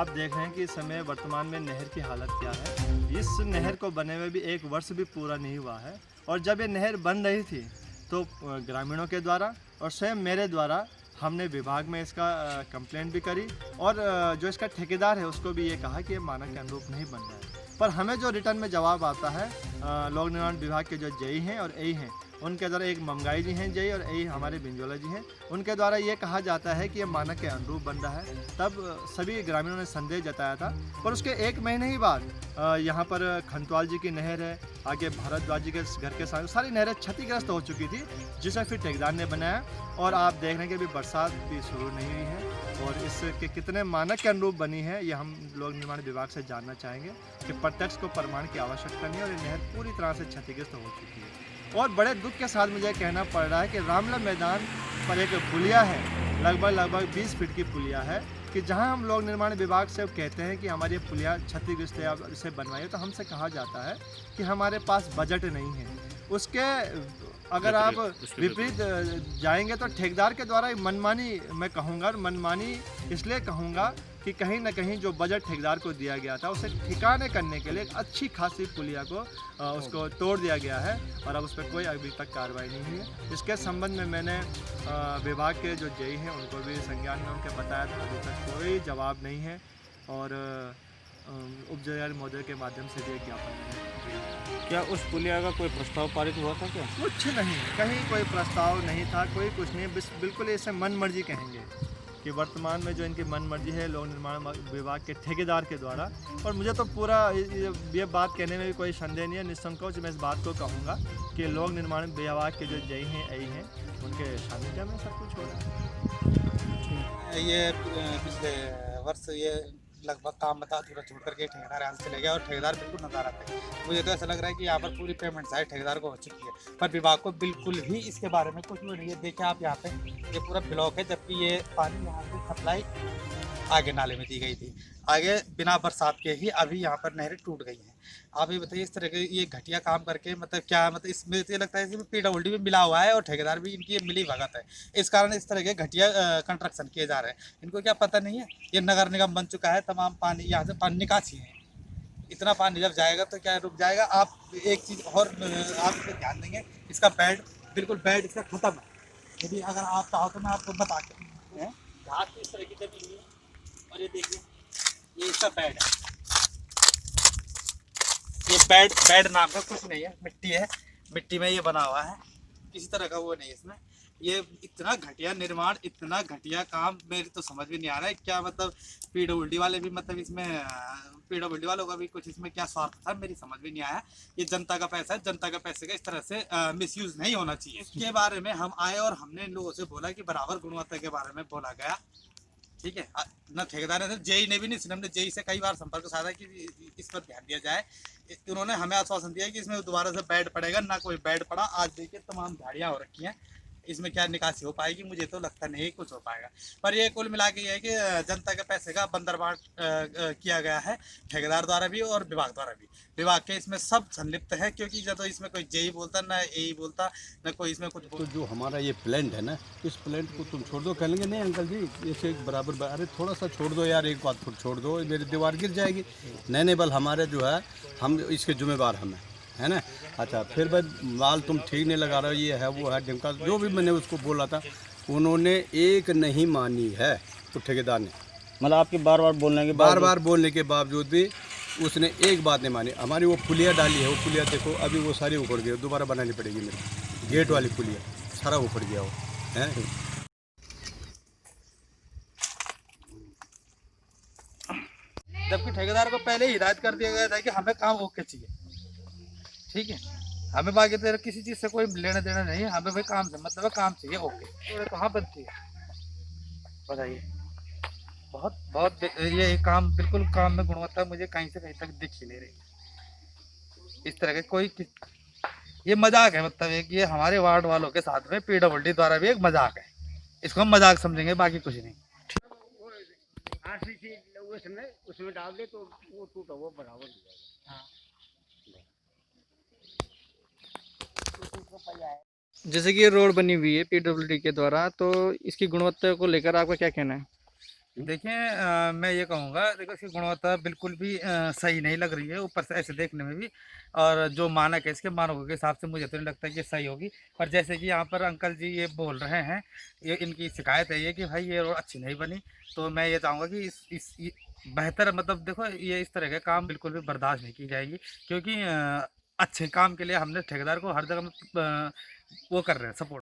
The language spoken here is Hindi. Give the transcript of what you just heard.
आप देख रहे हैं कि इस समय वर्तमान में नहर की हालत क्या है। इस नहर को बने हुए भी 1 वर्ष भी पूरा नहीं हुआ है और जब ये नहर बन रही थी तो ग्रामीणों के द्वारा और स्वयं मेरे द्वारा हमने विभाग में इसका कंप्लेंट भी करी और जो इसका ठेकेदार है उसको भी ये कहा कि ये मानक के अनुरूप नहीं बन रहा है। पर हमें जो रिटर्न में जवाब आता है लोक निर्माण विभाग के जो जेई हैं और एई हैं, उनके द्वारा एक ममगाई जी हैं जेई और एई हमारे बिंजोला जी हैं, उनके द्वारा ये कहा जाता है कि ये मानक के अनुरूप बन रहा है। तब सभी ग्रामीणों ने संदेह जताया था। पर उसके 1 महीने ही बाद यहाँ पर खंतवाल जी की नहर है, आगे भारद्वाज जी के घर के सामने सारी नहरें क्षतिग्रस्त हो चुकी थी, जिसे फिर ठेकेदार ने बनाया। और आप देख रहे हैं कि अभी बरसात भी शुरू नहीं हुई है और इसके कितने मानक के अनुरूप बनी है ये हम लोक निर्माण विभाग से जानना चाहेंगे कि प्रत्यक्ष को प्रमाण की आवश्यकता नहीं है और ये नहर पूरी तरह से क्षतिग्रस्त हो चुकी है। और बड़े दुख के साथ मुझे कहना पड़ रहा है कि रामला मैदान पर एक पुलिया है, लगभग 20 फीट की पुलिया है, कि जहां हम लोक निर्माण विभाग से कहते हैं कि हमारी पुलिया क्षतिग्रस्त है, आप इसे बनवाइए, तो हमसे कहा जाता है कि हमारे पास बजट नहीं है। उसके अगर आप विपरीत जाएंगे तो ठेकेदार के द्वारा मनमानी, मैं कहूँगा मनमानी इसलिए कहूँगा कि कहीं ना कहीं जो बजट ठेकेदार को दिया गया था उसे ठिकाने करने के लिए एक अच्छी खासी पुलिया को उसको तोड़ दिया गया है और अब उस पर कोई अभी तक कार्रवाई नहीं हुई है। इसके संबंध में मैंने विभाग के जो जेई हैं उनको भी संज्ञान में उनके बताया था, अभी तक कोई जवाब नहीं है और उपजिलाधिकारी महोदय के माध्यम से भी ज्ञापन है। क्या उस पुलिया का कोई प्रस्ताव पारित हुआ था क्या? कुछ नहीं, कहीं कोई प्रस्ताव नहीं था, कोई कुछ नहीं, बिल्कुल इसे मन मर्जी कहेंगे कि वर्तमान में जो इनकी मन मर्जी है लोक निर्माण विभाग के ठेकेदार के द्वारा। और मुझे तो पूरा ये बात कहने में भी कोई संदेह नहीं है, निसंकोच मैं इस बात को कहूँगा कि लोक निर्माण विभाग के जो जेई हैं एई हैं उनके सानिध्य में सब कुछ हो रहा है। ये पिछले वर्ष ये लगभग काम बता अधूरा छोड़ करके ठेकेदार यहाँ से चले गया और ठेकेदार बिल्कुल नज़ारा थे। मुझे तो ऐसा लग रहा है कि यहाँ पर पूरी पेमेंट साइड ठेकेदार को हो चुकी है, पर विभाग को बिल्कुल भी इसके बारे में कुछ भी नहीं है। देखिए आप यहाँ पे ये पूरा ब्लॉक है, जबकि ये पानी यहाँ से सप्लाई आगे नाले में दी गई थी, आगे बिना बरसात के ही अभी यहाँ पर नहरें टूट गई हैं। आप ये बताइए इस तरह के ये घटिया काम करके मतलब क्या, मतलब इसमें तो लगता है इसमें PWD भी मिला हुआ है और ठेकेदार भी इनकी मिली भगत है। इस कारण इस तरह के घटिया कंस्ट्रक्शन किए जा रहे हैं। इनको क्या पता नहीं है ये नगर निगम बन चुका है, तमाम पानी यहाँ से पानी निकासी है, इतना पानी जब जाएगा तो क्या रुक जाएगा। आप एक चीज़ और आप इस पर ध्यान देंगे, इसका बेड बिल्कुल बेड इसका ख़त्म है। यदि अगर आप चाहो तो मैं आपको बता के घास इस तरह की जमी हुई है और ये देखिए ये इसका बेड है। ये बेड नाम का कुछ नहीं है, मिट्टी है, मिट्टी में ये बना हुआ है, किसी तरह का वो नहीं है इसमें। ये इतना घटिया निर्माण, इतना घटिया काम, मेरी तो समझ भी नहीं आ रहा है क्या मतलब PWD वाले भी मतलब इसमें PWD वालों का भी कुछ इसमें क्या स्वार्थ था, मेरी समझ भी नहीं आया। ये जनता का पैसा है, जनता का पैसे का इस तरह से मिसयूज नहीं होना चाहिए। इसके बारे में हम आए और हमने इन लोगों से बोला कि बराबर गुणवत्ता के बारे में बोला गया, ठीक है। न ठेकेदार ने, जेई ने भी नहीं, हमने जेई से कई बार संपर्क साधा कि इस पर ध्यान दिया जाए। उन्होंने हमें आश्वासन दिया कि इसमें दोबारा से बेड पड़ेगा, ना कोई बेड पड़ा। आज देखिए तमाम झाड़ियाँ हो रखी हैं, इसमें क्या निकासी हो पाएगी, मुझे तो लगता नहीं कुछ हो पाएगा। पर ये कुल मिला के ये है कि जनता के पैसे का बंदरबांट किया गया है ठेकेदार द्वारा भी और विभाग द्वारा भी। विभाग के इसमें सब संलिप्त है, क्योंकि जब तो इसमें कोई जेई बोलता ना एई बोलता ना कोई इसमें कुछ तो जो हमारा ये प्लांट है ना, इस प्लांट को तुम छोड़ दो, कहेंगे नहीं अंकल जी इसे बराबर, अरे थोड़ा सा छोड़ दो यार, एक बात छोड़ दो, मेरी दीवार गिर जाएगी। नहीं बल हमारे जो है हम इसके जिम्मेवार हमें है ना। अच्छा फिर भाई माल तुम ठीक नहीं लगा रहे हो, ये है वो है ढिमका, जो भी मैंने उसको बोला था उन्होंने एक नहीं मानी है। तो ठेकेदार ने मतलब आपके बार बार बोलने के बावजूद भी उसने एक बात नहीं मानी। हमारी वो पुलिया डाली है, वो पुलिया देखो अभी वो सारी उखड़ गई, दोबारा बनानी पड़ेगी मेरे को। गेट वाली पुलिया सारा उखड़ गया वो है। जबकि ठेकेदार को पहले ही हिदायत कर दिया गया था कि हमें काम ओके चाहिए, ठीक है। हमें बाकी तेरे किसी चीज़ से कोई लेना देना नहीं है, हमें भाई काम से मतलब है, काम चाहिए ओके। तो कहाँ बनती है बताइए। बहुत बहुत ये काम बिल्कुल काम में गुणवत्ता मुझे कहीं से कहीं तक दिख ही नहीं रही। इस तरह के कोई ये मजाक है, मतलब एक ये हमारे वार्ड वालों के साथ में PWD द्वारा भी एक मजाक है, इसको हम मजाक समझेंगे, बाकी कुछ नहीं। उसमें डाल दे तो वो टूटा वो बराबर हो जाएगा। हाँ। जैसे कि ये रोड बनी हुई है PWD के द्वारा, तो इसकी गुणवत्ता को लेकर आपका क्या कहना है? देखिए मैं ये कहूँगा, देखो इसकी गुणवत्ता बिल्कुल भी सही नहीं लग रही है ऊपर से ऐसे देखने में भी। और जो मानक है इसके मानकों के हिसाब से मुझे तो नहीं लगता कि ये सही होगी। पर जैसे कि यहाँ पर अंकल जी ये बोल रहे हैं, ये इनकी शिकायत है ये कि भाई ये रोड अच्छी नहीं बनी। तो मैं ये चाहूँगा कि बेहतर मतलब देखो ये इस तरह के काम बिल्कुल भी बर्दाश्त नहीं की जाएगी, क्योंकि अच्छे काम के लिए हमने ठेकेदार को हर जगह में वो कर रहे हैं सपोर्ट।